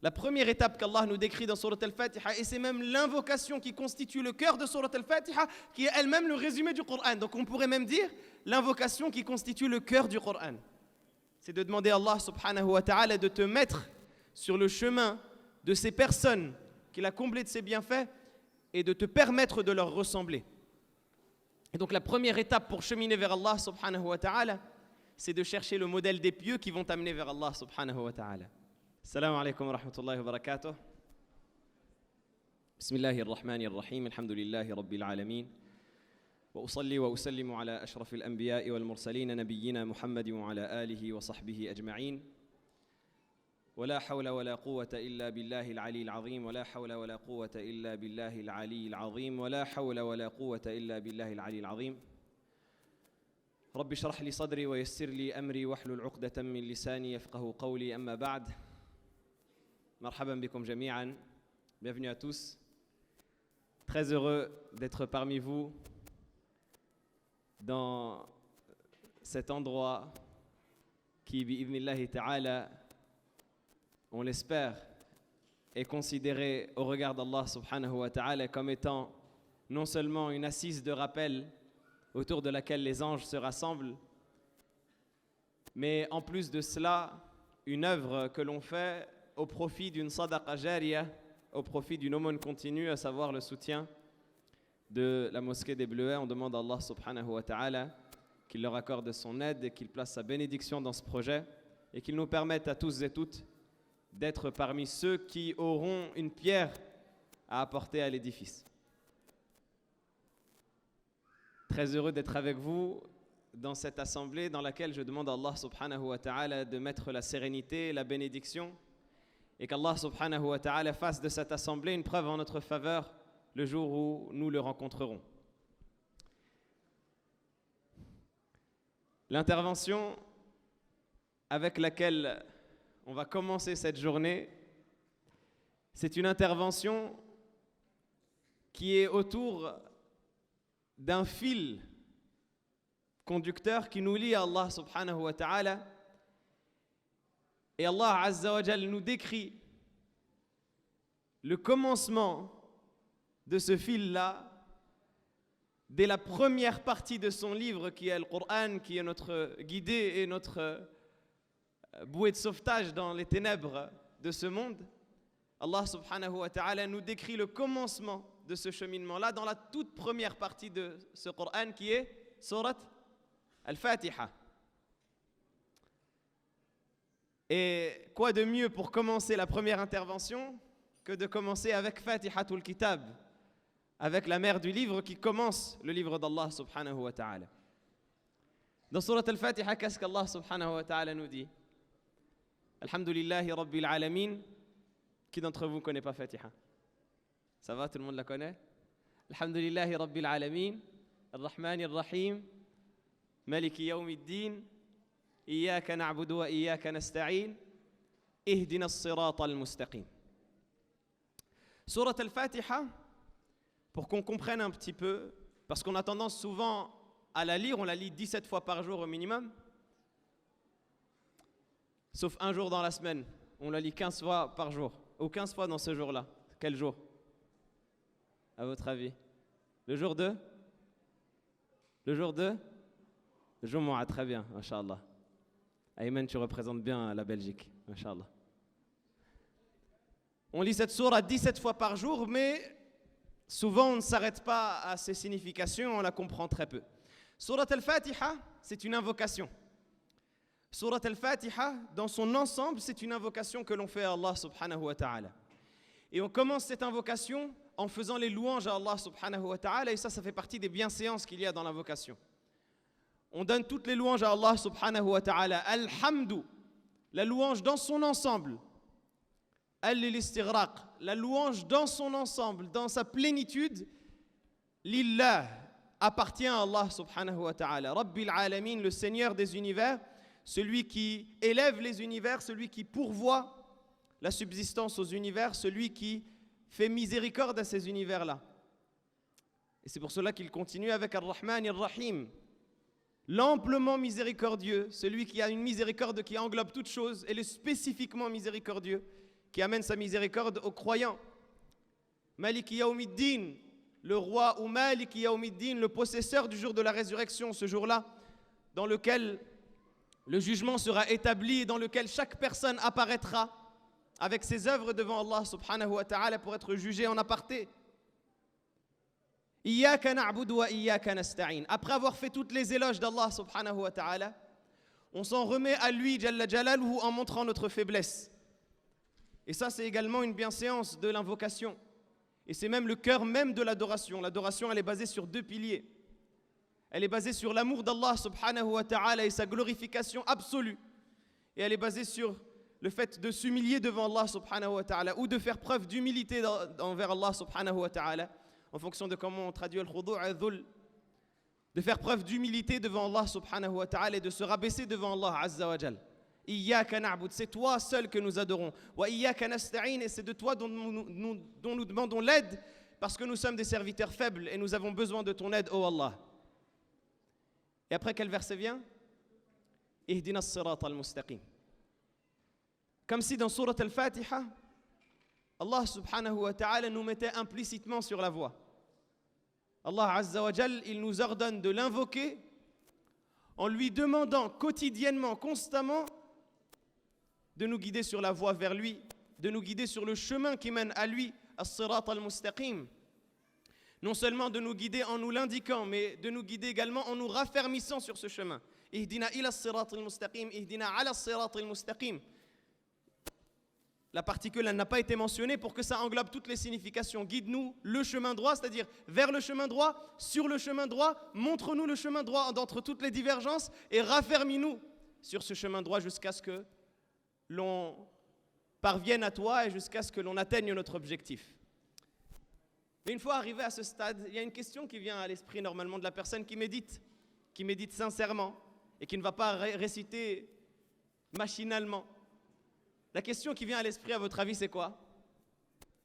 La première étape qu'Allah nous décrit dans Surat Al-Fatiha, et c'est même l'invocation qui constitue le cœur de Surat Al-Fatiha, qui est elle-même le résumé du Coran. Donc on pourrait même dire l'invocation qui constitue le cœur du Coran. C'est de demander à Allah subhanahu wa ta'ala de te mettre sur le chemin de ces personnes qu'il a comblées de ses bienfaits et de te permettre de leur ressembler. Et donc la première étape pour cheminer vers Allah subhanahu wa ta'ala, c'est de chercher le modèle des pieux qui vont t'amener vers Allah subhanahu wa ta'ala. Assalamu alaikum wa rahmatullahi wa barakatuh. Bismillahir rahmanir rahim. Alhamdulillahi rabbil alamin. Wa usalli wa usallimu ala ashrafil anbiya'i wal mursalin nabiyyina Muhammadin wa ala alihi wa sahbihi ajma'in. ولا حول ولا قوة إلا بالله العلي العظيم ولا حول ولا قوة إلا بالله العلي العظيم ولا حول ولا قوة إلا بالله العلي العظيم رب اشرح لي صدري ويسر لي أمري واحلل عقدة من لساني يفقه قولي أما بعد مرحبا بكم جميعا. Bienvenue à tous. Très heureux d'être parmi vous dans cet endroit qui, bi'idhnillahi ta'ala, on l'espère, est considéré au regard d'Allah subhanahu wa ta'ala comme étant non seulement une assise de rappel autour de laquelle les anges se rassemblent, mais en plus de cela, une œuvre que l'on fait au profit d'une sadaqa jariyah, au profit d'une aumône continue, à savoir le soutien de la mosquée des Bleuets. On demande à Allah subhanahu wa ta'ala qu'il leur accorde son aide et qu'il place sa bénédiction dans ce projet et qu'il nous permette à tous et toutes d'être parmi ceux qui auront une pierre à apporter à l'édifice. Très heureux d'être avec vous dans cette assemblée dans laquelle je demande à Allah subhanahu wa ta'ala de mettre la sérénité et la bénédiction et qu'Allah subhanahu wa ta'ala fasse de cette assemblée une preuve en notre faveur le jour où nous le rencontrerons. L'intervention avec laquelle on va commencer cette journée, c'est une intervention qui est autour d'un fil conducteur qui nous lie à Allah subhanahu wa ta'ala. Et Allah azza wa jal nous décrit le commencement de ce fil-là dès la première partie de son livre qui est le Coran, qui est notre guidée et notre bouée de sauvetage dans les ténèbres de ce monde. Allah subhanahu wa ta'ala nous décrit le commencement de ce cheminement-là dans la toute première partie de ce Coran qui est Surat Al-Fatiha. Et quoi de mieux pour commencer la première intervention que de commencer avec Fatihatul Kitab, avec la mère du livre qui commence le livre d'Allah subhanahu wa ta'ala. Dans Surat Al-Fatiha, qu'est-ce qu'Allah subhanahu wa ta'ala nous dit? Alhamdulillahi Rabbil Alamin. Qui d'entre vous ne connaît pas Fatiha? Ça va, tout le monde la connaît? Alhamdulillahi Rabbil Alamin, Ar-Rahman Ar-Rahim, Maliki Yawmiddin, Iyaka na'budu wa Iyaka nasta'in, Ihdina as-sirata al-mustaqim. Surat Al-Fatiha, pour qu'on comprenne un petit peu, parce qu'on a tendance souvent à la lire, on la lit 17 fois par jour au minimum, sauf un jour dans la semaine. On la lit 15 fois par jour. Ou 15 fois dans ce jour-là. Quel jour? À votre avis? Le jour 2? Le jour 2? Le Jumu'ah, très bien, Masha'Allah. Ayman, tu représentes bien la Belgique, Masha'Allah. On lit cette sourate 17 fois par jour, mais souvent on ne s'arrête pas à ses significations, on la comprend très peu. Surat Al-Fatiha, c'est une invocation. Surat Al-Fatiha, dans son ensemble, c'est une invocation que l'on fait à Allah subhanahu wa ta'ala. Et on commence cette invocation en faisant les louanges à Allah subhanahu wa ta'ala, et ça fait partie des bienséances qu'il y a dans l'invocation. On donne toutes les louanges à Allah subhanahu wa ta'ala. Alhamdu, la louange dans son ensemble. Al-istighraq, la louange dans son ensemble, dans sa plénitude. Lillah, appartient à Allah subhanahu wa ta'ala. Rabbil alamin, le Seigneur des univers, celui qui élève les univers, celui qui pourvoit la subsistance aux univers, celui qui fait miséricorde à ces univers-là. Et c'est pour cela qu'il continue avec Ar-Rahman Ar-Rahim, l'amplement miséricordieux, celui qui a une miséricorde qui englobe toutes choses, et le spécifiquement miséricordieux, qui amène sa miséricorde aux croyants. Malik Yawmiddin, le roi, ou Malik Yawmiddin, le possesseur du jour de la résurrection, ce jour-là, dans lequel le jugement sera établi et dans lequel chaque personne apparaîtra avec ses œuvres devant Allah subhanahu wa ta'ala pour être jugé en aparté. Iyyaka na'budu wa iyyaka nasta'in. Après avoir fait toutes les éloges d'Allah subhanahu wa ta'ala, on s'en remet à lui, Jalla Jalaluhu, en montrant notre faiblesse. Et ça, c'est également une bienséance de l'invocation. Et c'est même le cœur même de l'adoration. L'adoration, elle est basée sur deux piliers. Elle est basée sur l'amour d'Allah subhanahu wa ta'ala et sa glorification absolue. Et elle est basée sur le fait de s'humilier devant Allah subhanahu wa ta'ala ou de faire preuve d'humilité envers Allah subhanahu wa ta'ala, en fonction de comment on traduit al-khudu' al-dhul, de faire preuve d'humilité devant Allah subhanahu wa ta'ala et de se rabaisser devant Allah azza wa jal. Iyyaka na'bud, c'est toi seul que nous adorons. Wa iyyaka nasta'in, et c'est de toi dont nous demandons l'aide parce que nous sommes des serviteurs faibles et nous avons besoin de ton aide, ô Allah. Et après, quel verset vient? Ihdina as-sirat al-mustaqim. Comme si dans Surat al-Fatiha, Allah subhanahu wa ta'ala nous mettait implicitement sur la voie. Allah azza wa jal, il nous ordonne de l'invoquer en lui demandant quotidiennement, constamment, de nous guider sur la voie vers lui, de nous guider sur le chemin qui mène à lui, as-sirat al-mustaqim. Non seulement de nous guider en nous l'indiquant, mais de nous guider également en nous raffermissant sur ce chemin. Ihdina ila as-sirat al-mustaqim, ihdina ala as-sirat al-mustaqim. La particule, elle n'a pas été mentionnée pour que ça englobe toutes les significations. Guide-nous le chemin droit, c'est-à-dire vers le chemin droit, sur le chemin droit, montre-nous le chemin droit d'entre toutes les divergences et raffermis-nous sur ce chemin droit jusqu'à ce que l'on parvienne à toi et jusqu'à ce que l'on atteigne notre objectif. Mais une fois arrivé à ce stade, il y a une question qui vient à l'esprit normalement de la personne qui médite sincèrement et qui ne va pas réciter machinalement. La question qui vient à l'esprit, à votre avis, c'est quoi?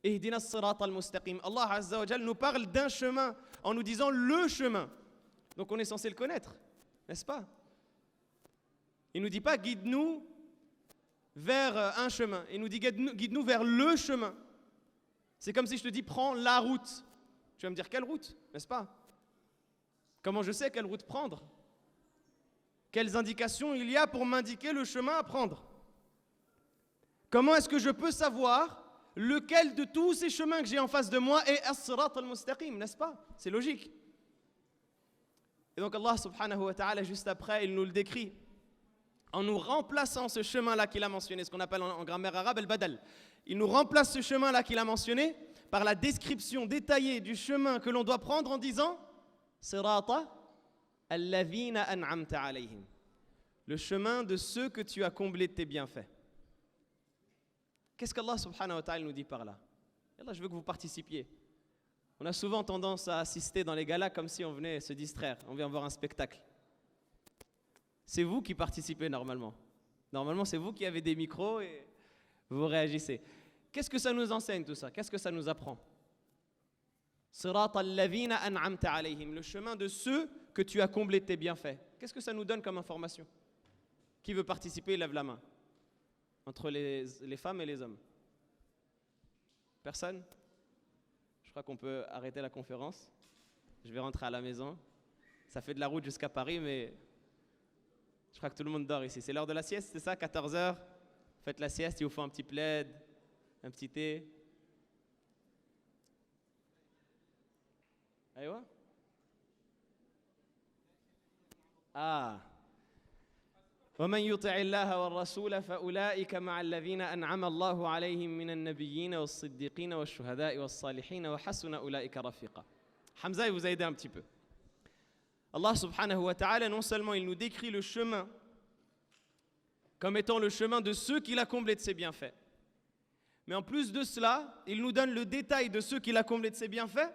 Ihdina as-sirat al-mustaqim. Allah azza wa jal nous parle d'un chemin en nous disant le chemin. Donc on est censé le connaître, n'est-ce pas? Il ne nous dit pas guide-nous vers un chemin. Il nous dit guide-nous vers le chemin. C'est comme si je te dis prends la route. Tu vas me dire quelle route, n'est-ce pas? Comment je sais quelle route prendre? Quelles indications il y a pour m'indiquer le chemin à prendre? Comment est-ce que je peux savoir lequel de tous ces chemins que j'ai en face de moi est as-sirat al-mustaqim, n'est-ce pas? C'est logique. Et donc Allah subhanahu wa ta'ala, juste après, il nous le décrit en nous remplaçant ce chemin-là qu'il a mentionné, ce qu'on appelle en grammaire arabe al-badal. Il nous remplace ce chemin-là qu'il a mentionné par la description détaillée du chemin que l'on doit prendre en disant sirata alladhina an'amta alayhim, le chemin de ceux que tu as comblés de tes bienfaits. Qu'est-ce qu'Allah subhanahu wa ta'ala nous dit par là? Et là, je veux que vous participiez. On a souvent tendance à assister dans les galas comme si on venait se distraire, on vient voir un spectacle. C'est vous qui participez normalement. Normalement, c'est vous qui avez des micros et vous réagissez. Qu'est-ce que ça nous enseigne tout ça? Qu'est-ce que ça nous apprend? Sirat alladhina an'amta alayhim, le chemin de ceux que tu as comblés de tes bienfaits. Qu'est-ce que ça nous donne comme information? Qui veut participer, lève la main. Entre les femmes et les hommes. Personne? Je crois qu'on peut arrêter la conférence. Je vais rentrer à la maison. Ça fait de la route jusqu'à Paris, mais je crois que tout le monde dort ici. C'est l'heure de la sieste, c'est ça? 14h. Faites la sieste, il vous faut un petit plaid, un petit thé. Aïwa? Ah. ومن يطع الله والرسول فأولئك مع الذين أنعم الله عليهم من النبيين والصديقين والشهداء والصالحين وحسن أولئك رفيقا. Hamza, il vous a aidé un petit peu. Allah subhanahu wa ta'ala, non seulement il nous décrit le chemin comme étant le chemin de ceux qu'il a comblés de ses bienfaits, mais en plus de cela, il nous donne le détail de ceux qu'il a comblés de ses bienfaits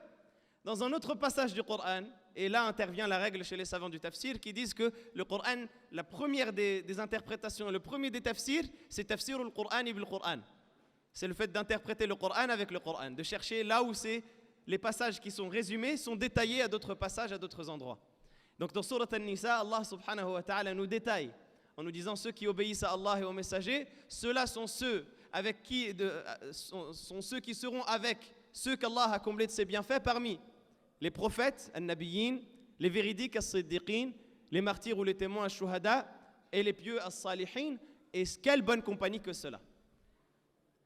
dans un autre passage du Coran. Et là intervient la règle chez les savants du tafsir qui disent que le Coran, la première des interprétations, le premier des tafsirs, c'est tafsir al-Qur'an bil Qur'an. C'est le fait d'interpréter le Coran avec le Coran, de chercher là où les passages qui sont résumés sont détaillés à d'autres passages, à d'autres endroits. Donc dans Surat An-Nisa, Allah subhanahu wa ta'ala nous détaille en nous disant ceux qui obéissent à Allah et aux messagers, ceux-là sont ceux avec sont ceux qui seront avec ceux qu'Allah a comblés de ses bienfaits parmi les prophètes, al-nabiyyin, les véridiques, as-siddiqin, les martyrs ou les témoins, al-shuhada, et les pieux, as-salihin. Et quelle bonne compagnie que cela.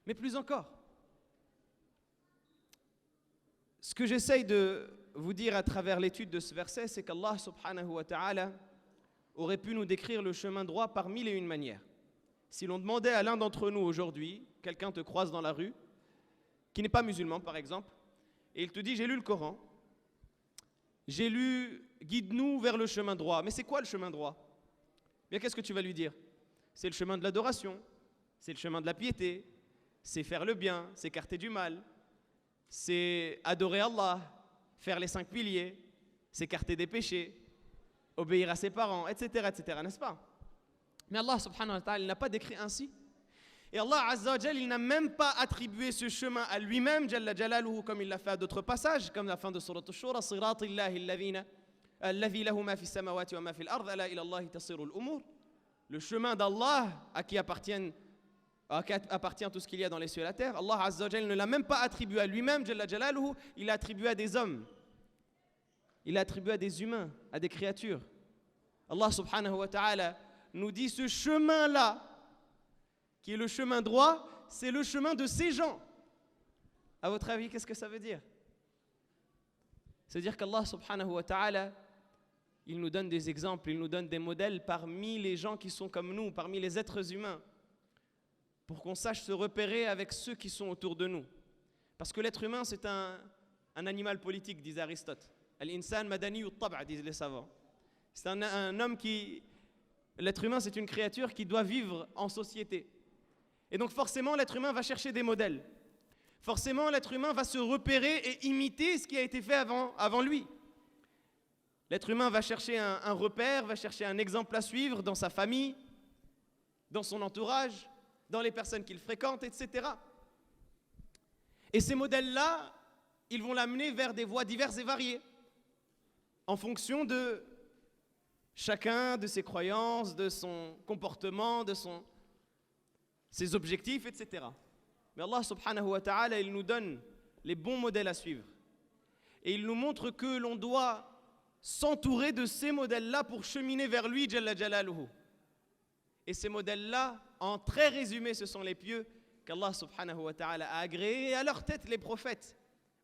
Mais plus encore, ce que j'essaye de vous dire à travers l'étude de ce verset, c'est qu'Allah subhanahu wa ta'ala aurait pu nous décrire le chemin droit par mille et une manières. Si l'on demandait à l'un d'entre nous aujourd'hui, quelqu'un te croise dans la rue, qui n'est pas musulman par exemple, et il te dit j'ai lu le Coran, j'ai lu guide-nous vers le chemin droit. Mais c'est quoi le chemin droit? Bien, qu'est-ce que tu vas lui dire? C'est le chemin de l'adoration, c'est le chemin de la piété, c'est faire le bien, s'écarter du mal, c'est adorer Allah, faire les 5 piliers, s'écarter des péchés, obéir à ses parents, etc., n'est-ce pas? Mais Allah subhanahu wa ta'ala n'a pas décrit ainsi. Et Allah azza wa jal, il n'a même pas attribué ce chemin à lui-même, jalla jalaluhu, comme il l'a fait à d'autres passages, comme la fin de Surat Ash-Shura, siratillahi alladhi lahu ma fi samawati wa ma fi al-ard, ala ila Allahi tasiru al-umur. Le chemin d'Allah à qui appartient tout ce qu'il y a dans les cieux et la terre. Allah azza wa jal ne l'a même pas attribué à lui-même, jalla jalaluhu, il l'a attribué à des hommes. Il l'a attribué à des humains, à des créatures. Allah subhanahu wa ta'ala nous dit ce chemin-là, qui est le chemin droit, c'est le chemin de ces gens. À votre avis, qu'est-ce que ça veut dire? C'est-à-dire qu'Allah subhanahu wa ta'ala, il nous donne des exemples, il nous donne des modèles parmi les gens qui sont comme nous, parmi les êtres humains, pour qu'on sache se repérer avec ceux qui sont autour de nous. Parce que l'être humain, c'est un animal politique, disait Aristote. Al-insan madani ut-tab'a, disent les savants. C'est un homme qui... L'être humain, c'est une créature qui doit vivre en société. Et donc forcément, l'être humain va chercher des modèles. Forcément, l'être humain va se repérer et imiter ce qui a été fait avant lui. L'être humain va chercher un repère, va chercher un exemple à suivre dans sa famille, dans son entourage, dans les personnes qu'il fréquente, etc. Et ces modèles-là, ils vont l'amener vers des voies diverses et variées, en fonction de chacun de ses croyances, de son comportement, de ses objectifs, etc. Mais Allah subhanahu wa ta'ala, il nous donne les bons modèles à suivre. Et il nous montre que l'on doit s'entourer de ces modèles-là pour cheminer vers lui, Jalla Jalaluhu. Et ces modèles-là, en très résumé, ce sont les pieux qu'Allah subhanahu wa ta'ala a agréés, et à leur tête les prophètes.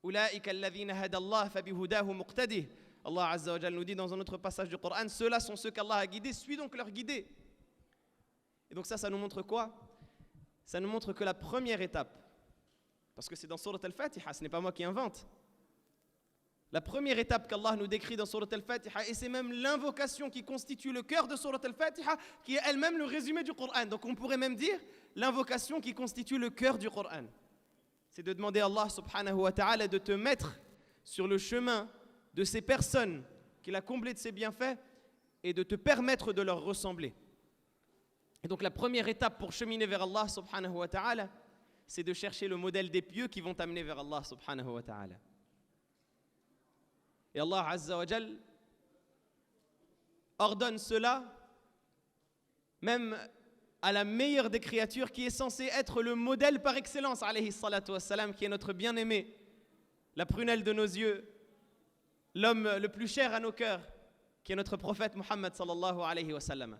Ulaika alladhina hadallah fabihudahu muqtadih. Allah azza wa jal nous dit dans un autre passage du Coran, ceux-là sont ceux qu'Allah a guidés, suis donc leur guidés. Et donc ça nous montre quoi? Ça nous montre que la première étape, parce que c'est dans Surat Al-Fatiha, ce n'est pas moi qui invente, la première étape qu'Allah nous décrit dans Surat Al-Fatiha, et c'est même l'invocation qui constitue le cœur de Surat Al-Fatiha, qui est elle-même le résumé du Coran. Donc on pourrait même dire l'invocation qui constitue le cœur du Coran. C'est de demander à Allah subhanahu wa ta'ala de te mettre sur le chemin de ces personnes qu'il a comblées de ses bienfaits et de te permettre de leur ressembler. Et donc la première étape pour cheminer vers Allah subhanahu wa ta'ala, c'est de chercher le modèle des pieux qui vont t'amener vers Allah subhanahu wa ta'ala. Et Allah azza wa jal ordonne cela même à la meilleure des créatures qui est censée être le modèle par excellence, alayhi salatu wassalam, qui est notre bien-aimé, la prunelle de nos yeux, l'homme le plus cher à nos cœurs, qui est notre prophète Muhammad sallallahu alayhi wa sallam.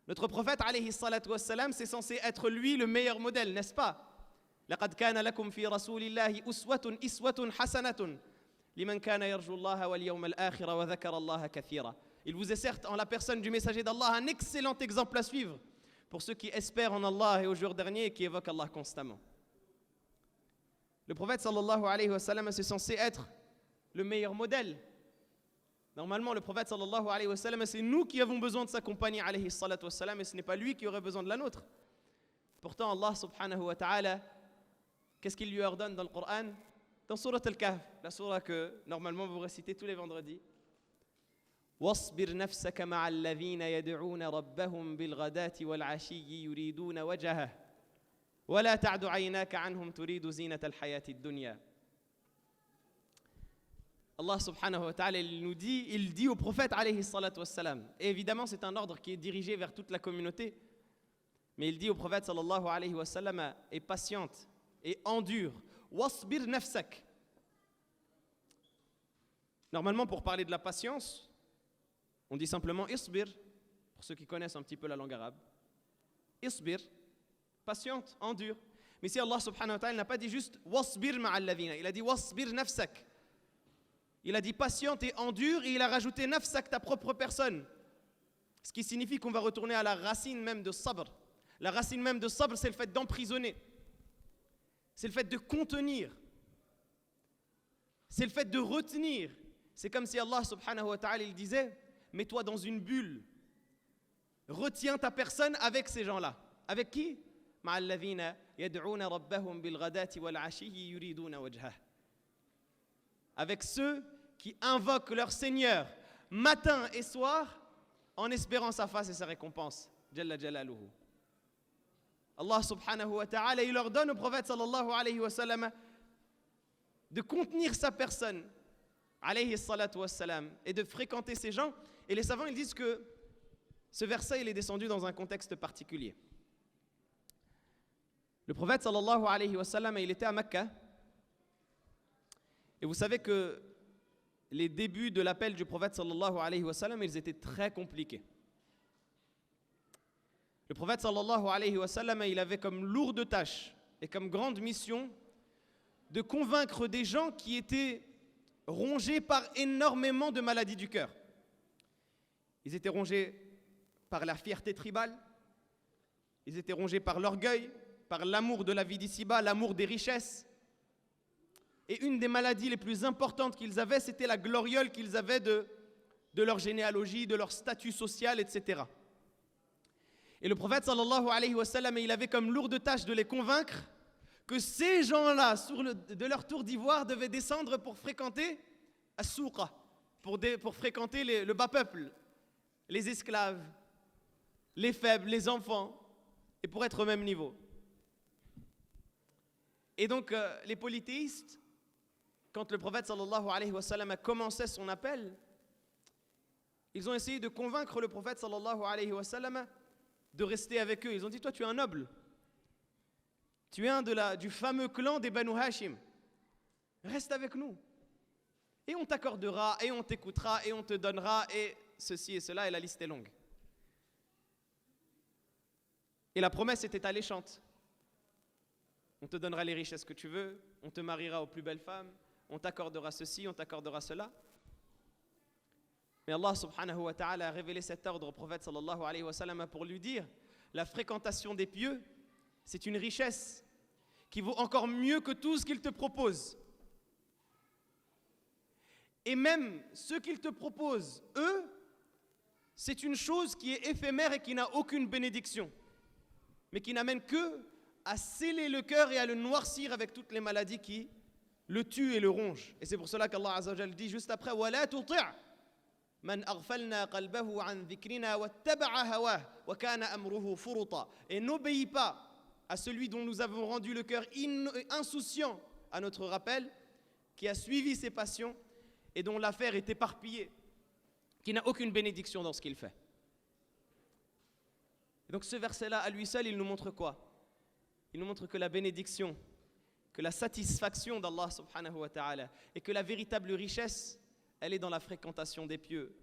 Notre prophète alayhi salatu wassalam, c'est censé être lui le meilleur modèle, n'est-ce pas? لقد كان لكم في رسول الله أسوة حسنة لمن كان يرجو الله واليوم الآخر وذكر الله كثيرا. Il vous est certes en la personne du messager d'Allah un excellent exemple à suivre pour ceux qui espèrent en Allah et au jour dernier et qui évoquent Allah constamment. Le prophète sallallahu alayhi wa sallam, c'est censé être le meilleur modèle. Normalement, le prophète sallallahu alayhi wa sallam, c'est nous qui avons besoin de sa compagnie alayhi salatu wa sallam, et ce n'est pas lui qui aurait besoin de la nôtre. Pourtant, Allah subhanahu wa ta'ala, qu'est-ce qu'il lui ordonne dans le Coran? Dans Surat Al-Kahf, la surah que normalement vous récitez tous les vendredis. واصبر نفسك مع الذين يدعون ربهم بالغداة والعشي يريدون وجهه ولا تعد عيناك عنهم تريد زينة الحياة الدنيا. Allah subhanahu wa ta'ala, il dit au prophète alayhi salatu wassalam, et évidemment c'est un ordre qui est dirigé vers toute la communauté, Mais il dit au prophète sallallahu alayhi wa sallam, et patiente, et endure. Wasbir nafsak. Normalement, pour parler de la patience, on dit simplement isbir, pour ceux qui connaissent un petit peu la langue arabe. Isbir, patiente, endure. Mais ici, Allah subhanahu wa ta'ala n'a pas dit juste wasbir ma'al ladhina, il a dit wasbir nafsak. Il a dit patiente et endure, et il a rajouté nafsak, ta propre personne. Ce qui signifie qu'on va retourner à la racine même de sabr. La racine même de sabr, c'est le fait d'emprisonner. C'est le fait de contenir. C'est le fait de retenir. C'est comme si Allah subhanahu wa ta'ala il disait, mets-toi dans une bulle. Retiens ta personne avec ces gens-là. Avec qui? Avec ceux qui invoquent leur Seigneur matin et soir en espérant sa face et sa récompense. Jalla jalaluhu. Allah subhanahu wa ta'ala, il leur donne au prophète sallallahu alayhi wa sallam de contenir sa personne, alayhi salatu wa salam, et de fréquenter ces gens. Et les savants, ils disent que ce verset, il est descendu dans un contexte particulier. Le prophète sallallahu alayhi wa sallam, il était à Mecca. Et vous savez que les débuts de l'appel du prophète sallallahu alayhi wa sallam, ils étaient très compliqués. Le prophète sallallahu alayhi wa sallam, il avait comme lourde tâche et comme grande mission de convaincre des gens qui étaient rongés par énormément de maladies du cœur. Ils étaient rongés par la fierté tribale, ils étaient rongés par l'orgueil, par l'amour de la vie d'ici-bas, l'amour des richesses. Et une des maladies les plus importantes qu'ils avaient, c'était la gloriole qu'ils avaient de leur généalogie, de leur statut social, etc. Et le prophète sallallahu alayhi wa sallam, il avait comme lourde tâche de les convaincre que ces gens-là, de leur tour d'ivoire, devaient descendre pour fréquenter as-souqa, pour fréquenter le bas peuple, les esclaves, les faibles, les enfants, et pour être au même niveau. Et donc, les polythéistes, quand le prophète sallallahu alayhi wa sallam a commencé son appel, ils ont essayé de convaincre le prophète sallallahu alayhi wa sallam de rester avec eux. Ils ont dit, toi tu es un noble, tu es du fameux clan des Banu Hashim, reste avec nous et on t'accordera et on t'écoutera et on te donnera et ceci et cela, et la liste est longue. Et la promesse était alléchante. On te donnera les richesses que tu veux, on te mariera aux plus belles femmes, on t'accordera ceci, on t'accordera cela. Mais Allah subhanahu wa ta'ala a révélé cet ordre au prophète sallallahu alayhi wa sallam pour lui dire, la fréquentation des pieux, c'est une richesse qui vaut encore mieux que tout ce qu'il te propose. Et même ce qu'il te propose, eux, c'est une chose qui est éphémère et qui n'a aucune bénédiction, mais qui n'amène que à sceller le cœur et à le noircir avec toutes les maladies qui le tuent et le rongent. Et c'est pour cela qu'Allah azza wa jalla dit juste après, وَلَا تُطِعْ Man aghfalna qalbahu an dhikrina wattaba'a hawah wa kana amruhu furuta. Et n'obéis pas à celui dont nous avons rendu le cœur insouciant à notre rappel, qui a suivi ses passions et dont l'affaire est éparpillée, qui n'a aucune bénédiction dans ce qu'il fait. Et donc ce verset-là, à lui seul, il nous montre quoi? Il nous montre que la bénédiction, que la satisfaction d'Allah subhanahu wa ta'ala, et que la véritable richesse, elle est dans la fréquentation des pieux.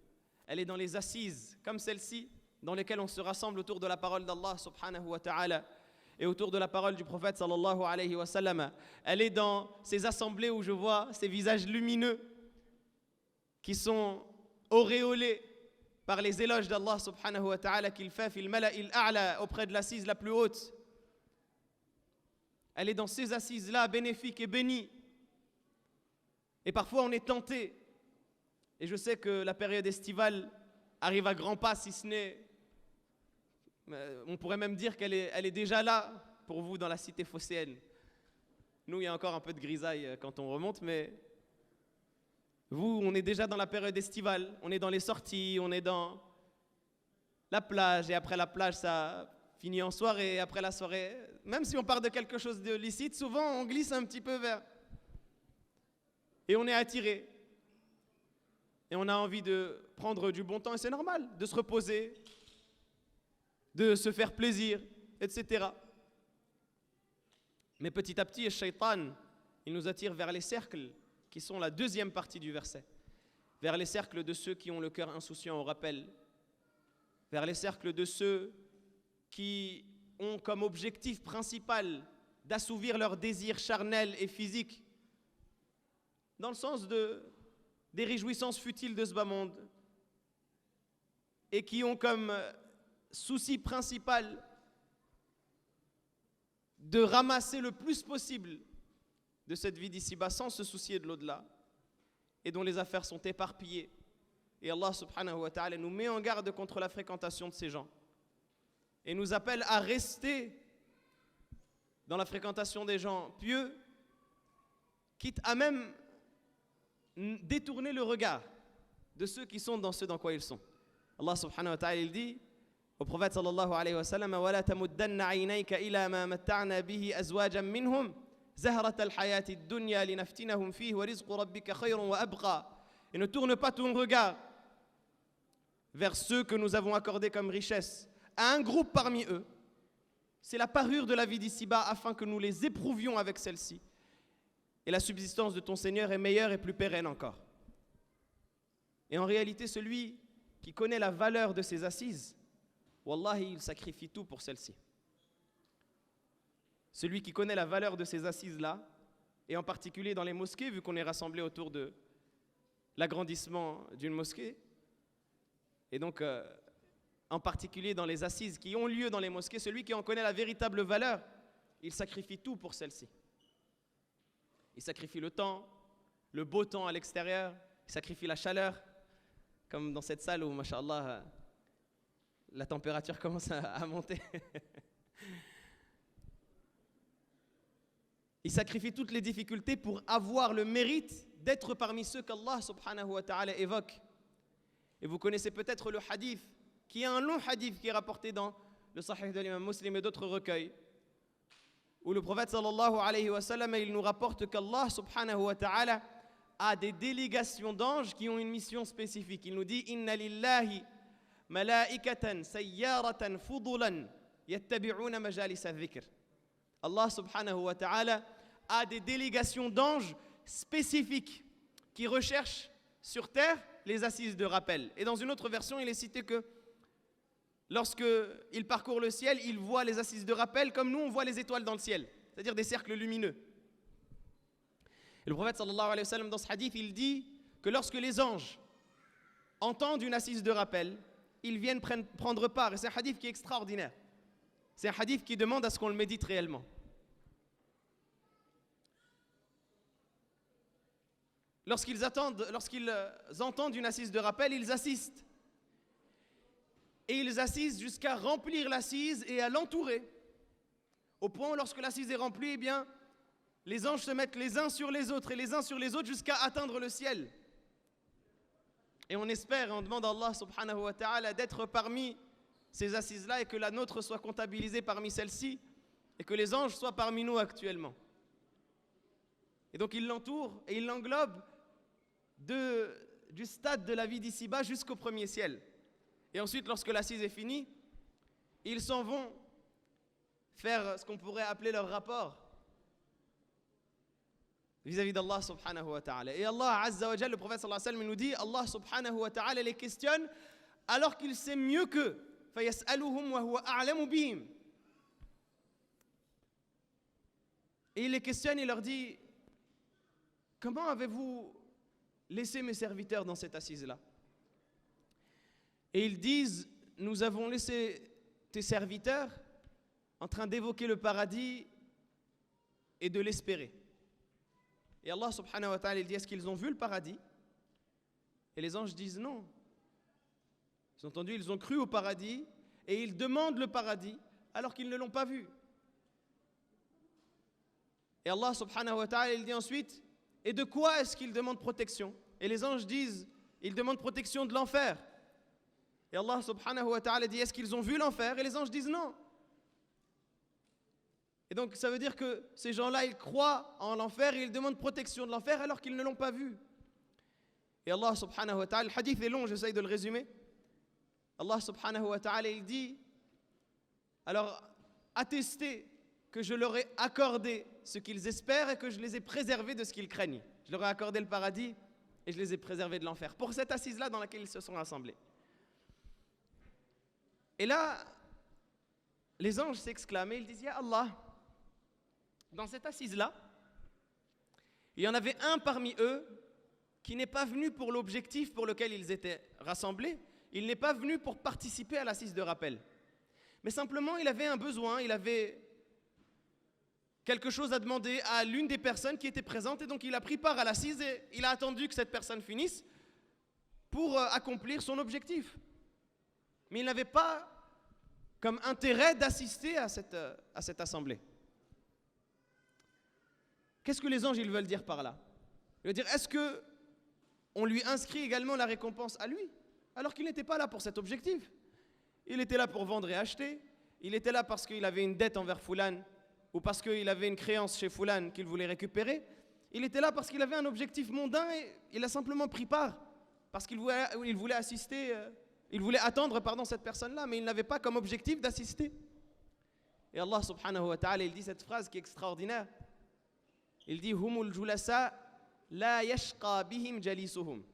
Elle est dans les assises, comme celle-ci, dans lesquelles on se rassemble autour de la parole d'Allah subhanahu wa ta'ala et autour de la parole du prophète sallallahu alayhi wa sallam. Elle est dans ces assemblées où je vois ces visages lumineux qui sont auréolés par les éloges d'Allah subhanahu wa ta'ala qu'il fait fil mala'il a'la, auprès de l'assise la plus haute. Elle est dans ces assises-là bénéfiques et bénies. Et parfois on est tenté. Et je sais que la période estivale arrive à grands pas, si ce n'est... On pourrait même dire qu'elle est déjà là pour vous dans la cité phocéenne. Nous, il y a encore un peu de grisaille quand on remonte, mais vous, on est déjà dans la période estivale. On est dans les sorties, on est dans la plage. Et après la plage, ça finit en soirée. Et après la soirée, même si on part de quelque chose de licite, souvent on glisse un petit peu vers... Et on est attiré. Et on a envie de prendre du bon temps, et c'est normal, de se reposer, de se faire plaisir. etc. Mais petit à petit, le shaitan, il nous attire vers les cercles qui sont la deuxième partie du verset. Vers les cercles de ceux qui ont le cœur insouciant au rappel. Vers les cercles de ceux qui ont comme objectif principal d'assouvir leurs désirs charnels et physiques, dans le sens des réjouissances futiles de ce bas monde, et qui ont comme souci principal de ramasser le plus possible de cette vie d'ici-bas sans se soucier de l'au-delà, et dont les affaires sont éparpillées. Et Allah subhanahu wa ta'ala nous met en garde contre la fréquentation de ces gens et nous appelle à rester dans la fréquentation des gens pieux, quitte à même détourner le regard de ceux qui sont dans ce dans quoi ils sont. Allah subhanahu wa ta'ala il dit au prophète sallallahu alayhi wa sallam وَلَا تَمُدَّنَّ عَيْنَيْكَ إِلَى مَا مَتَّعْنَا بِهِ أَزْوَاجًا مِّنْهُمْ زَهْرَةَ الْحَيَاةِ الدُّنْيَا لِنَفْتِنَهُمْ فِيهِ وَرِزْقُ رَبِّكَ خَيْرٌ وَأَبْقَى. Et ne tourne pas ton regard vers ceux que nous avons accordés comme richesse à un groupe parmi eux. C'est la parure de la vie d'ici-bas afin que nous les éprouvions avec celle-ci. Et la subsistance de ton Seigneur est meilleure et plus pérenne encore. Et en réalité, celui qui connaît la valeur de ses assises, wallahi, il sacrifie tout pour celle-ci. Celui qui connaît la valeur de ces assises-là, et en particulier dans les mosquées, vu qu'on est rassemblés autour de l'agrandissement d'une mosquée, et donc en particulier dans les assises qui ont lieu dans les mosquées, celui qui en connaît la véritable valeur, il sacrifie tout pour celle-ci. Il sacrifie le temps, le beau temps à l'extérieur, il sacrifie la chaleur, comme dans cette salle où, masha'Allah, la température commence à monter. Il sacrifie toutes les difficultés pour avoir le mérite d'être parmi ceux qu'Allah subhanahu wa ta'ala évoque. Et vous connaissez peut-être le hadith, qui est un long hadith qui est rapporté dans le Sahih de l'imam Muslim et d'autres recueils, où le prophète sallallahu alayhi wa sallam, il nous rapporte qu'Allah subhanahu wa ta'ala a des délégations d'anges qui ont une mission spécifique. Il nous dit « Inna lillahi malaikatan sayyaratan fudulan yattabi'una majalis al-dhikr » Allah subhanahu wa ta'ala a des délégations d'anges spécifiques qui recherchent sur terre les assises de rappel. Et dans une autre version, il est cité que lorsqu'il parcourt le ciel, il voit les assises de rappel comme nous on voit les étoiles dans le ciel, c'est-à-dire des cercles lumineux. Et le prophète sallallahu alayhi wa sallam dans ce hadith, il dit que lorsque les anges entendent une assise de rappel, ils viennent prendre part. Et c'est un hadith qui est extraordinaire. C'est un hadith qui demande à ce qu'on le médite réellement. Lorsqu'ils entendent une assise de rappel, ils assistent. Et ils assistent jusqu'à remplir l'assise et à l'entourer. Au point où lorsque l'assise est remplie, eh bien, les anges se mettent les uns sur les autres et les uns sur les autres jusqu'à atteindre le ciel. Et on espère et on demande à Allah subhanahu wa ta'ala d'être parmi ces assises-là et que la nôtre soit comptabilisée parmi celles-ci et que les anges soient parmi nous actuellement. Et donc ils l'entourent et ils l'englobent du stade de la vie d'ici-bas jusqu'au premier ciel. Et ensuite, lorsque l'assise est finie, ils s'en vont faire ce qu'on pourrait appeler leur rapport vis-à-vis d'Allah subhanahu wa ta'ala. Et Allah azza wa jalla, le prophète sallallahu alayhi wa sallam, nous dit, Allah subhanahu wa ta'ala les questionne alors qu'il sait mieux qu'eux. فَيَسْأَلُهُمْ وَهُوَ أَعْلَمُ بِهِمْ. Et il les questionne, il leur dit, comment avez-vous laissé mes serviteurs dans cette assise-là? Et ils disent, nous avons laissé tes serviteurs en train d'évoquer le paradis et de l'espérer. Et Allah subhanahu wa ta'ala il dit, est-ce qu'ils ont vu le paradis? Et les anges disent non. Ils ont entendu, ils ont cru au paradis et ils demandent le paradis alors qu'ils ne l'ont pas vu. Et Allah subhanahu wa ta'ala il dit ensuite, et de quoi est-ce qu'ils demandent protection? Et les anges disent, ils demandent protection de l'enfer. Et Allah subhanahu wa ta'ala dit, est-ce qu'ils ont vu l'enfer? Et les anges disent non. Et donc ça veut dire que ces gens-là, ils croient en l'enfer et ils demandent protection de l'enfer alors qu'ils ne l'ont pas vu. Et Allah subhanahu wa ta'ala, le hadith est long, j'essaye de le résumer. Allah subhanahu wa ta'ala, il dit, alors attesté que je leur ai accordé ce qu'ils espèrent et que je les ai préservés de ce qu'ils craignent. Je leur ai accordé le paradis et je les ai préservés de l'enfer. Pour cette assise-là dans laquelle ils se sont rassemblés. Et là, les anges s'exclamaient, ils disaient, Ya Allah, dans cette assise-là, il y en avait un parmi eux qui n'est pas venu pour l'objectif pour lequel ils étaient rassemblés. Il n'est pas venu pour participer à l'assise de rappel. Mais simplement, il avait un besoin, il avait quelque chose à demander à l'une des personnes qui était présente, et donc il a pris part à l'assise et il a attendu que cette personne finisse pour accomplir son objectif. Mais il n'avait pas comme intérêt d'assister à cette assemblée. Qu'est-ce que les anges ils veulent dire par là? Ils veulent dire, est-ce qu'on lui inscrit également la récompense à lui, alors qu'il n'était pas là pour cet objectif? Il était là pour vendre et acheter, il était là parce qu'il avait une dette envers Foulan, ou parce qu'il avait une créance chez Foulan qu'il voulait récupérer. Il était là parce qu'il avait un objectif mondain et il a simplement pris part, parce qu'il voulait assister, il voulait attendre cette personne-là, mais il n'avait pas comme objectif d'assister. Et Allah subhanahu wa ta'ala, il dit cette phrase qui est extraordinaire. Il dit, Humul julasa la yashqa bihim jalisuhum.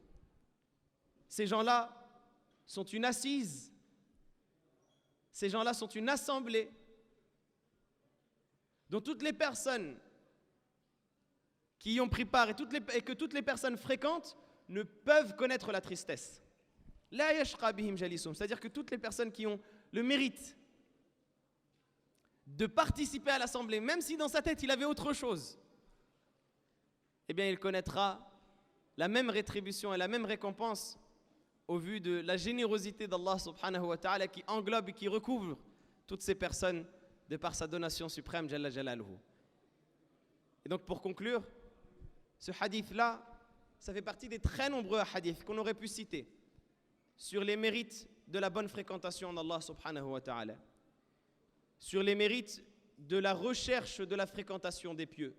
Ces gens-là sont une assise, ces gens-là sont une assemblée dont toutes les personnes qui y ont pris part et que toutes les personnes fréquentes ne peuvent connaître la tristesse. La yashqa bihim jalisuhum, c'est-à-dire que toutes les personnes qui ont le mérite de participer à l'assemblée, même si dans sa tête il avait autre chose, eh bien il connaîtra la même rétribution et la même récompense au vu de la générosité d'Allah subhanahu wa ta'ala qui englobe et qui recouvre toutes ces personnes de par sa donation suprême, Jalla Jalaluhu. Et donc pour conclure, ce hadith-là, ça fait partie des très nombreux hadiths qu'on aurait pu citer sur les mérites de la bonne fréquentation d'Allah subhanahu wa ta'ala, sur les mérites de la recherche de la fréquentation des pieux.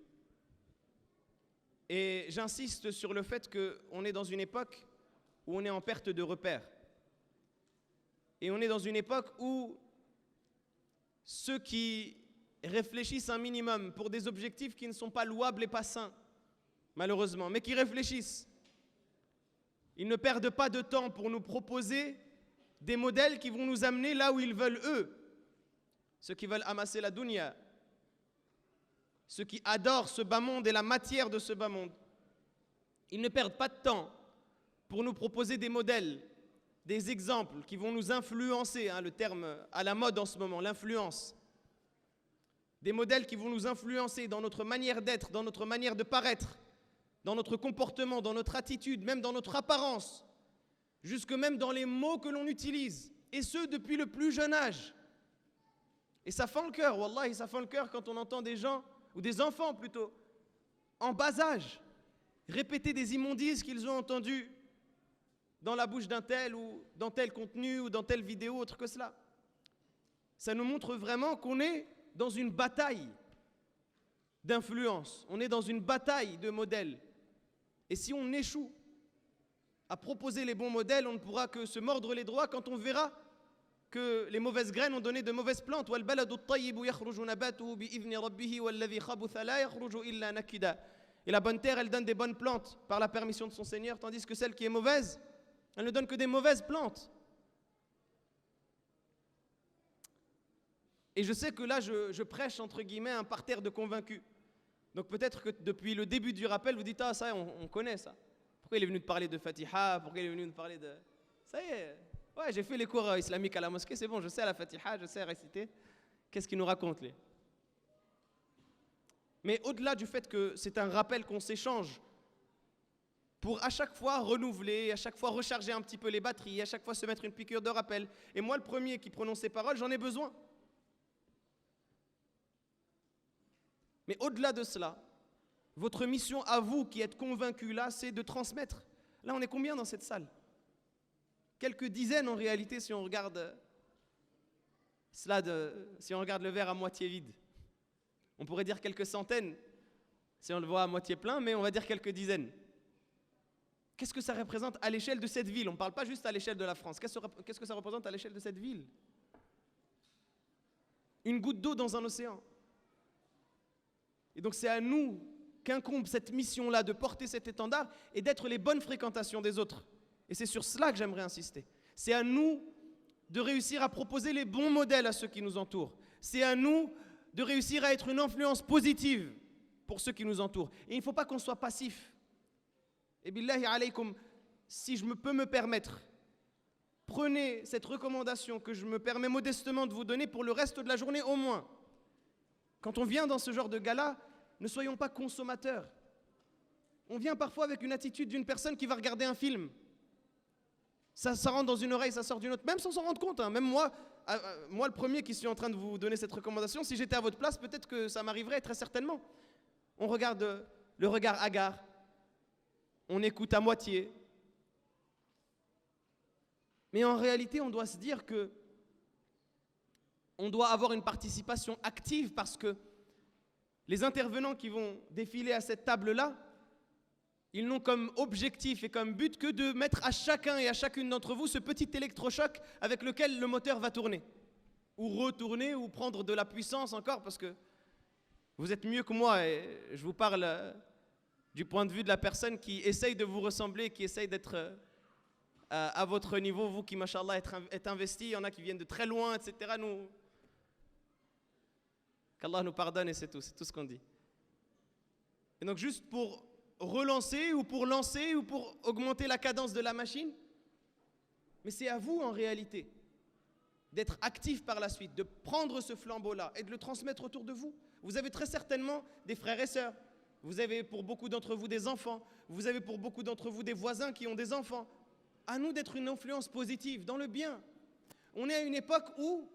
Et j'insiste sur le fait qu'on est dans une époque où on est en perte de repères. Et on est dans une époque où ceux qui réfléchissent un minimum pour des objectifs qui ne sont pas louables et pas sains, malheureusement, mais qui réfléchissent, ils ne perdent pas de temps pour nous proposer des modèles qui vont nous amener là où ils veulent eux. Ceux qui veulent amasser la dunya, ceux qui adorent ce bas monde et la matière de ce bas monde, ils ne perdent pas de temps pour nous proposer des modèles, des exemples qui vont nous influencer, le terme à la mode en ce moment, l'influence. Des modèles qui vont nous influencer dans notre manière d'être, dans notre manière de paraître, dans notre comportement, dans notre attitude, même dans notre apparence, jusque même dans les mots que l'on utilise, et ce depuis le plus jeune âge. Et ça fend le cœur, wallahi, ça fend le cœur quand on entend des gens, ou des enfants plutôt, en bas âge, répéter des immondices qu'ils ont entendues dans la bouche d'un tel, ou dans tel contenu, ou dans telle vidéo, autre que cela. Ça nous montre vraiment qu'on est dans une bataille d'influence, on est dans une bataille de modèles. Et si on échoue à proposer les bons modèles, on ne pourra que se mordre les doigts quand on verra que les mauvaises graines ont donné de mauvaises plantes. Et la bonne terre, elle donne des bonnes plantes par la permission de son Seigneur, tandis que celle qui est mauvaise, elle ne donne que des mauvaises plantes. Et je sais que là, je prêche, entre guillemets, un parterre de convaincus. Donc peut-être que depuis le début du rappel, vous dites, ah ça, on connaît ça. Pourquoi il est venu te parler de Fatiha? Pourquoi il est venu te parler de... Ça y est, ouais, j'ai fait les cours islamiques à la mosquée, c'est bon, je sais la Fatiha, je sais réciter. Qu'est-ce qu'il nous raconte, lui? Mais au-delà du fait que c'est un rappel qu'on s'échange pour à chaque fois renouveler, à chaque fois recharger un petit peu les batteries, à chaque fois se mettre une piqûre de rappel. Et moi, le premier qui prononce ces paroles, j'en ai besoin. Mais au-delà de cela, votre mission à vous qui êtes convaincus là, c'est de transmettre. Là, on est combien dans cette salle? Quelques dizaines en réalité si on regarde si on regarde le verre à moitié vide. On pourrait dire quelques centaines si on le voit à moitié plein, mais on va dire quelques dizaines. Qu'est-ce que ça représente à l'échelle de cette ville? On ne parle pas juste à l'échelle de la France. Qu'est-ce que ça représente à l'échelle de cette ville? une goutte d'eau dans un océan. Et donc c'est à nous qu'incombe cette mission-là de porter cet étendard et d'être les bonnes fréquentations des autres. Et c'est sur cela que j'aimerais insister. C'est à nous de réussir à proposer les bons modèles à ceux qui nous entourent. C'est à nous de réussir à être une influence positive pour ceux qui nous entourent. Et il ne faut pas qu'on soit passif. Et billahi alaykum, si je peux me permettre, prenez cette recommandation que je me permets modestement de vous donner pour le reste de la journée au moins. Quand on vient dans ce genre de gala, ne soyons pas consommateurs. On vient parfois avec une attitude d'une personne qui va regarder un film. Ça rentre dans une oreille, ça sort d'une autre, même sans s'en rendre compte. Même moi, le premier qui suis en train de vous donner cette recommandation, si j'étais à votre place, peut-être que ça m'arriverait très certainement. On regarde le regard hagard, on écoute à moitié. Mais en réalité, on doit se dire que on doit avoir une participation active parce que les intervenants qui vont défiler à cette table-là, ils n'ont comme objectif et comme but que de mettre à chacun et à chacune d'entre vous ce petit électrochoc avec lequel le moteur va tourner. Ou retourner, ou prendre de la puissance encore, parce que vous êtes mieux que moi et je vous parle du point de vue de la personne qui essaye de vous ressembler, qui essaye d'être à votre niveau, vous qui, machallah, êtes investi, il y en a qui viennent de très loin, etc. Qu'Allah nous pardonne et c'est tout ce qu'on dit. Et donc juste pour relancer ou pour lancer ou pour augmenter la cadence de la machine, mais c'est à vous en réalité d'être actif par la suite, de prendre ce flambeau-là et de le transmettre autour de vous. Vous avez très certainement des frères et sœurs, vous avez pour beaucoup d'entre vous des enfants, vous avez pour beaucoup d'entre vous des voisins qui ont des enfants. À nous d'être une influence positive, dans le bien. On est à une époque où,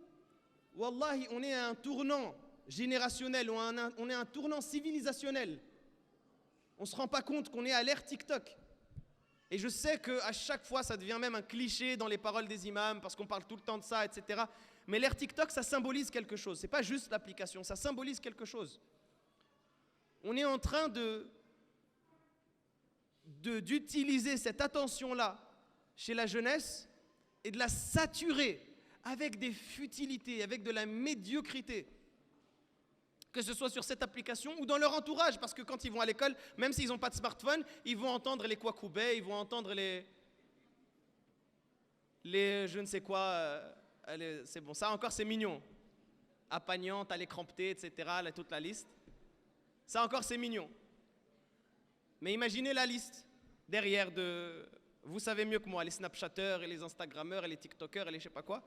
wallahi, on est à un tournant générationnel, on est à un tournant civilisationnel. On ne se rend pas compte qu'on est à l'ère TikTok. Et je sais qu'à chaque fois, ça devient même un cliché dans les paroles des imams, parce qu'on parle tout le temps de ça, etc. Mais l'ère TikTok, ça symbolise quelque chose. Ce n'est pas juste l'application, ça symbolise quelque chose. On est en train d'utiliser cette attention-là chez la jeunesse et de la saturer avec des futilités, avec de la médiocrité. Que ce soit sur cette application ou dans leur entourage, parce que quand ils vont à l'école, même s'ils n'ont pas de smartphone, ils vont entendre les Kwakubé, ils vont entendre les je ne sais quoi, c'est bon, ça encore c'est mignon. Apagnante, à l'écrampté, etc., toute la liste. Ça encore c'est mignon. Mais imaginez la liste derrière de, vous savez mieux que moi, les Snapchatteurs et les Instagrammeurs et les TikTokers et les je sais pas quoi.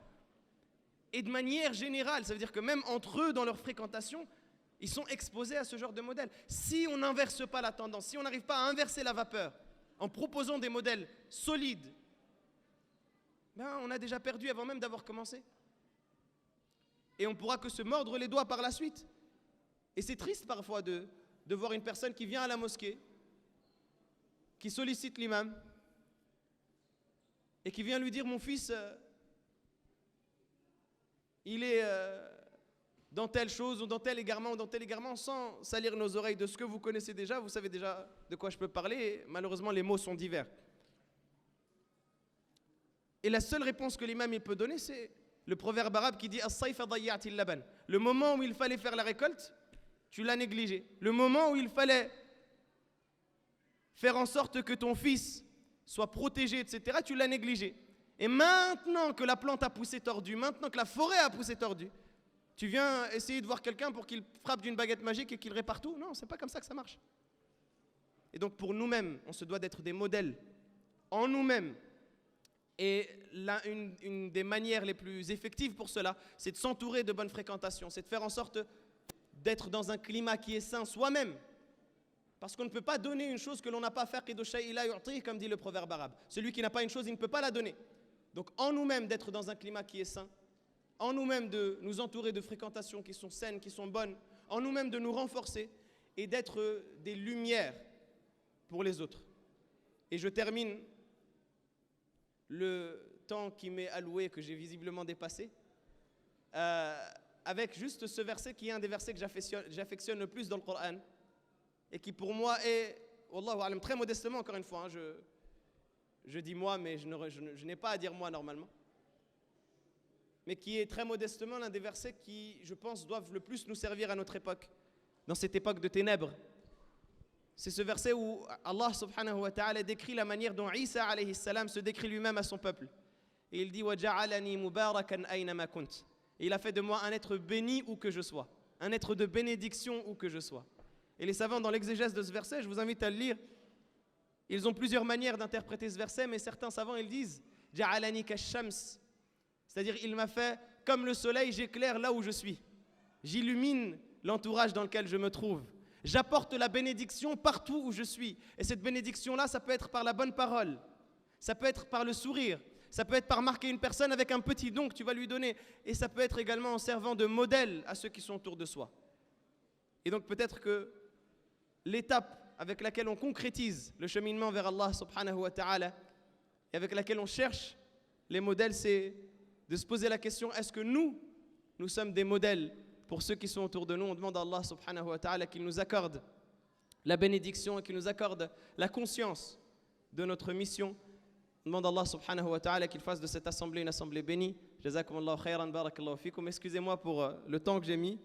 Et de manière générale, ça veut dire que même entre eux, dans leur fréquentation, ils sont exposés à ce genre de modèle. Si on n'inverse pas la tendance, si on n'arrive pas à inverser la vapeur en proposant des modèles solides, ben on a déjà perdu avant même d'avoir commencé. Et on ne pourra que se mordre les doigts par la suite. Et c'est triste parfois de voir une personne qui vient à la mosquée, qui sollicite l'imam, et qui vient lui dire « Mon fils, il est... dans telle chose ou dans tel égarement, sans salir nos oreilles de ce que vous connaissez déjà, vous savez déjà de quoi je peux parler, et malheureusement les mots sont divers. Et la seule réponse que l'imam il peut donner, c'est le proverbe arabe qui dit « As-sayfa dayya'ti al-laban ». Le moment où il fallait faire la récolte, tu l'as négligé. Le moment où il fallait faire en sorte que ton fils soit protégé, etc., tu l'as négligé. Et maintenant que la plante a poussé tordue, maintenant que la forêt a poussé tordue, tu viens essayer de voir quelqu'un pour qu'il frappe d'une baguette magique et qu'il répare tout? Non, c'est pas comme ça que ça marche. Et donc pour nous-mêmes, on se doit d'être des modèles en nous-mêmes. Et là, une des manières les plus effectives pour cela, c'est de s'entourer de bonnes fréquentations, c'est de faire en sorte d'être dans un climat qui est sain soi-même. Parce qu'on ne peut pas donner une chose que l'on n'a pas fait, comme dit le proverbe arabe. Celui qui n'a pas une chose, il ne peut pas la donner. Donc en nous-mêmes, d'être dans un climat qui est sain, en nous-mêmes de nous entourer de fréquentations qui sont saines, qui sont bonnes, en nous-mêmes de nous renforcer et d'être des lumières pour les autres. Et je termine le temps qui m'est alloué, que j'ai visiblement dépassé, avec juste ce verset qui est un des versets que j'affectionne le plus dans le Coran et qui pour moi est, wallahu alam, très modestement encore une fois, je dis moi mais je n'ai pas à dire moi normalement. mais qui est très modestement l'un des versets qui, je pense, doivent le plus nous servir à notre époque, dans cette époque de ténèbres. C'est ce verset où Allah subhanahu wa ta'ala décrit la manière dont Isa alayhi salam se décrit lui-même à son peuple. Et il dit وَجَعَلَنِي مُبَارَكًا أَيْنَمَا كُنْتَ. Et il a fait de moi un être béni où que je sois, un être de bénédiction où que je sois. Et les savants dans l'exégèse de ce verset, je vous invite à le lire, ils ont plusieurs manières d'interpréter ce verset, mais certains savants ils disent جَعَلَنِي كَالشَّمْسِ, c'est-à-dire il m'a fait comme le soleil, j'éclaire là où je suis, j'illumine l'entourage dans lequel je me trouve, j'apporte la bénédiction partout où je suis. Et cette bénédiction-là, ça peut être par la bonne parole, ça peut être par le sourire, ça peut être par marquer une personne avec un petit don que tu vas lui donner, et ça peut être également en servant de modèle à ceux qui sont autour de soi. Et donc peut-être que l'étape avec laquelle on concrétise le cheminement vers Allah subhanahu wa ta'ala, et avec laquelle on cherche les modèles, c'est de se poser la question, est-ce que nous sommes des modèles pour ceux qui sont autour de nous? On demande à Allah subhanahu wa ta'ala qu'il nous accorde la bénédiction et qu'il nous accorde la conscience de notre mission. On demande à Allah subhanahu wa ta'ala qu'il fasse de cette assemblée une assemblée bénie. Jazakumullahu khairan, barakallahu fikum. Excusez-moi pour le temps que j'ai mis.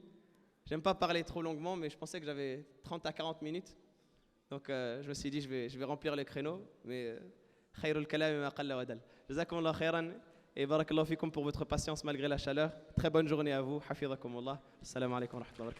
J'aime pas parler trop longuement, mais je pensais que j'avais 30 à 40 minutes. Donc je me suis dit, je vais remplir les créneaux. Mais khairul kalami ma qalla wa dal. Jazakumullahu khairan. Et barakallahu fikum pour votre patience malgré la chaleur. Très bonne journée à vous. Hafidhakumullah. Assalamu alaikum wa rahmatullahi wa barakatuh.